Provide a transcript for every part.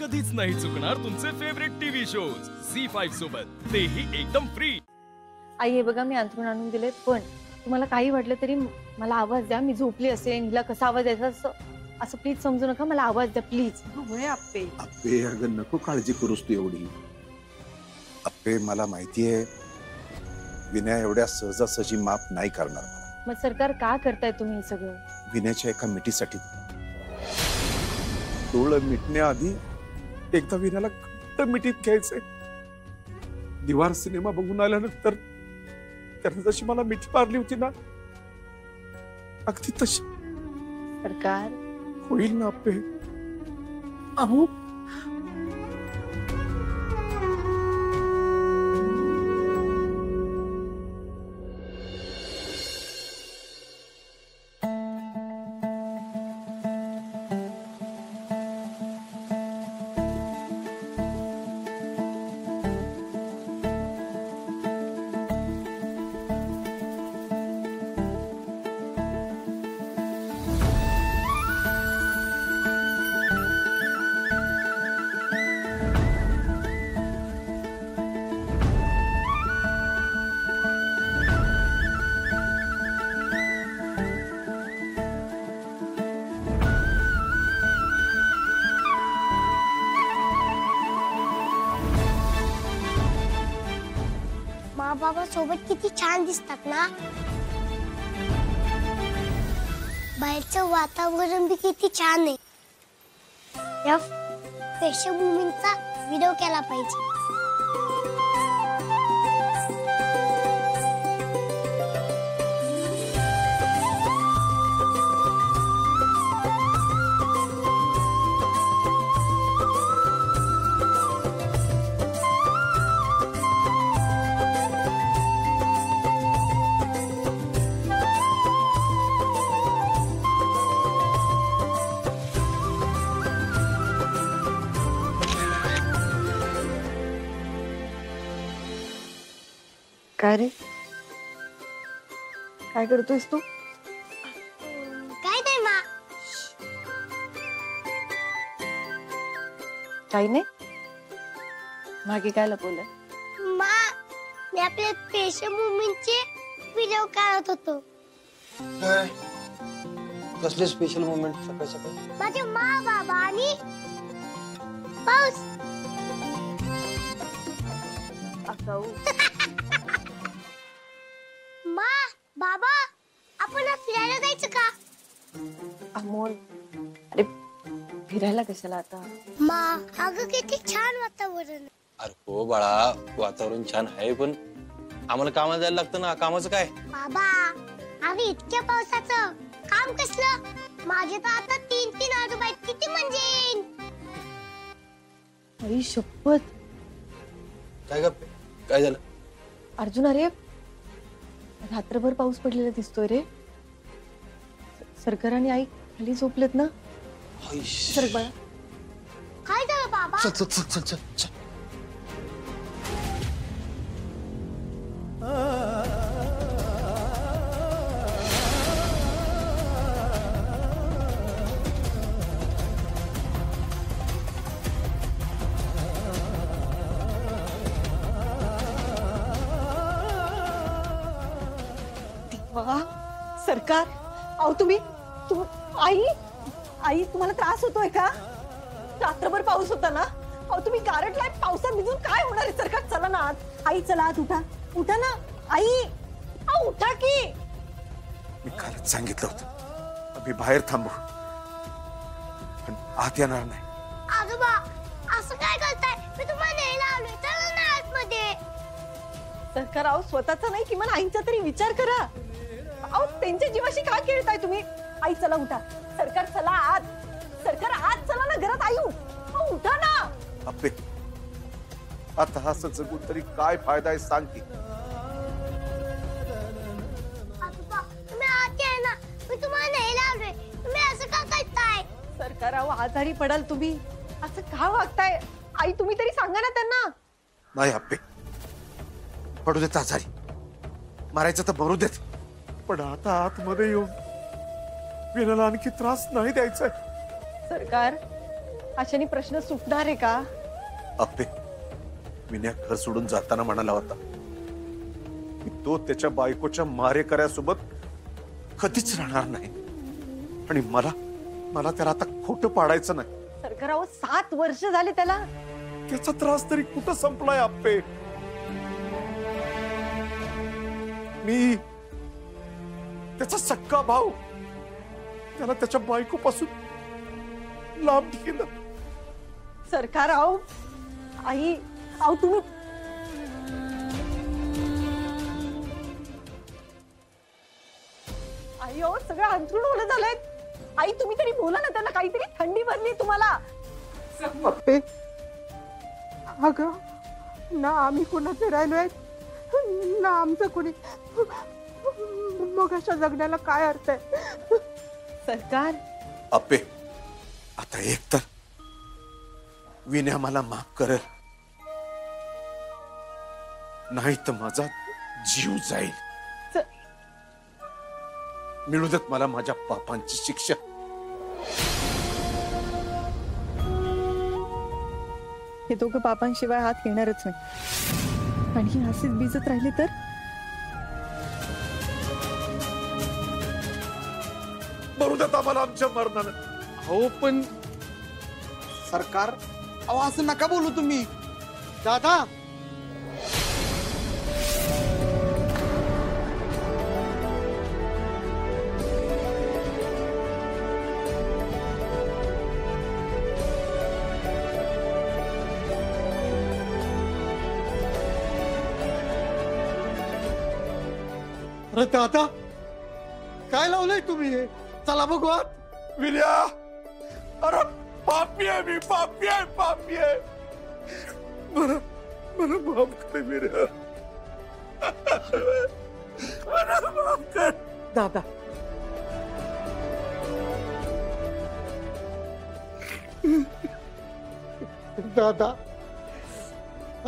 कधीच नाही चुकणार तुमचे फेवरेट टीव्ही शोज झी5 सोबत, तेही एकदम फ्री। आई हे बघा मी अंथरूण आणून दिले, पण तुम्हाला काही वाटलं तरी मला आवाज द्या। मी झोपली असेल, हिला कसा आवाज द्यायचा असं प्लीज समजू नका, मला आवाज द्या प्लीज। होय आप्पे अप्पे अगं नको काळजी करूस तू एवढी। अप्पे मला माहितीये विनय एवढ्या सहजासहजी माफ नाही करणार मला। मग सरकार का करताय तुम्ही हे सगळं? विनयच्या एका मिठीसाठी डोळं मिटण्याआधी एकदा विनयाला घट्ट मिठीत घ्यायचंय। दिवार सिनेमा बघून आल्यानंतर त्याने जशी मला मिठी मारली होती ना, अगदी तशी सरकार होईल ना अप्पे? अहो बाबा सोबत किती छान दिसतात ना। बाहेरचं वातावरण भी किती छान आहे। या पार्श्वभूमीचा व्हिडिओ केला पाहिजे। काय रे, काय करतोयस तू? काय नाही मा, काही नाही। मागे काय लपवलं? मा मी आपल्या पार्श्वभूमीचे व्हिडिओ काढत होतो। कसले स्पेशल मोमेंट सकाळ सकाळी? माझे मा बाबा आणि पाऊस। असाऊ मा बाबा आपण फिरायला जायचं का? अमोल अरे फिरायला कशाला आता? मा अगं किती छान वातावरण। अरे हो बाळा, वातावरण छान आहे पण आम्हाला कामाला जायला लागतं ना। कामाचं काय बाबा, आम्ही इतक्या पावसाचं काम कसलं? माझे तर आता 3-3 आजोबा आहेत, किती म्हणजे? आई शपथ, काय गप्पे, काय झालं? अर्जुन अरे रात्रभर पाऊस पडलेला दिसतोय रे। सरकार आणि आई खाली झोपलेत ना। सर बाळा, काय झालं बाबा? चल चल चल चल चल चल। सरकार अहो तुम्ही आई आई तुम्हाला त्रास होतोय का? रात्रभर पाऊस होता ना। अहो तुम्ही गारटलाय, पावसात भिजून काय होणार आहे? सरकार चला ना आत। आई चला आत, उठा उठा ना आई, अहो उठा की। मी कालच सांगितलं होतं आम्ही बाहेर थांबू, पण आत येणार नाही। आजोबा असं काय करताय? मी तुम्हाला न्यायला आलोय, चला ना आतमध्ये। सरकार अहो स्वतःचा नाही, किमान आईचा तरी विचार करा। अहो त्यांच्या जीवाशी का खेळताय तुम्ही? आई चला उठा, सरकार चला आत, सरकार आत चला ना, घरात आई उठा ना। अप्पे आता असं जगून तरी काय फायदा आहे सांग की? आजोबा तुम्ही आत या ना, मी तुम्हाला न्यायला आलोय, तुम्ही असं का करताय? सरकार अहो आजारी पडाल तुम्ही, असं का वागताय? आई तुम्ही तरी सांगा ना त्यांना। नाही अप्पे, पडू देत आजारी, मारायचं तर मरू देत, पण आता आतमध्ये येऊन विनाला आणखी त्रास नाही द्यायचा। सरकार अशाने प्रश्न सुटणार आहे का? आपे विनया घर सोडून जाताना म्हणाला होता की तो त्याच्या बायकोच्या मारेकऱ्यासोबत कधीच राहणार नाही आणि मला त्याला आता खोटं पाडायचं नाही. सरकार अहो 7 वर्ष झाले त्याला. त्याचा त्रास तरी कुठं संपलाय आपे? मी त्याचा सक्का भाऊ त्याला त्याच्या बायकोपासून लांब केलं. सरकार अहो आई अहो तुम्ही आई अहो सगळं अंथरूण ओलं झालंय. आई तुम्ही तरी बोला ना त्यांना, काहीतरी थंडी भरली तुम्हाला. पप्पे अगं ना आम्ही कोणाचे राहिलोय ना आमचं कोणी, मग अशा जगण्याला काय अर्थ आहे? सरकार आपे आता एक तर विनया मला माफ करेल, नाही तर माझा जीव जाईल. मिळू देत मला माझ्या पापांची शिक्षा. हे दोघं पापांशिवाय हात घेणारच नाही आणि हे असेच भिजत राहिले तर मरू देत आम्हाला आमच्या मरणानं. हो पण सरकार अहो असं नका बोलू तुम्ही. दादा अरे दादा काय लावलंय तुम्ही हे? चला भगवान. विनया अरे पापी आहे मी, पापी आहे. मला माफ कर विनया, मला माफ कर. दादा दादा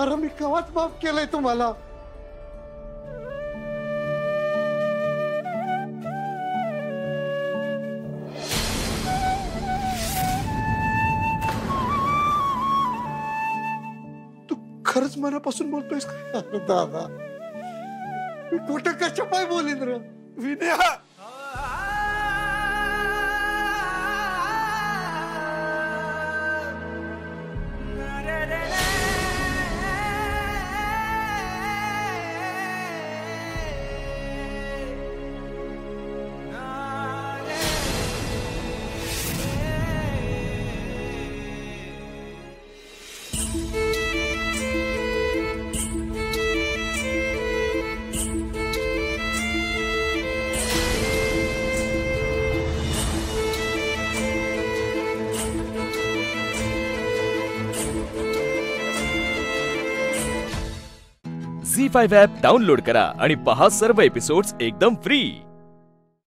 अरे मी केव्हाच माफ केलंय तुम्हाला. खरंच मनापासून बोलतोयस का? अरे दादा मी कुठं कशा पाय बोलीन रे विनया झी5 ॲप डाउनलोड करा आणि पहा सर्व एपिसोड्स एकदम फ्री.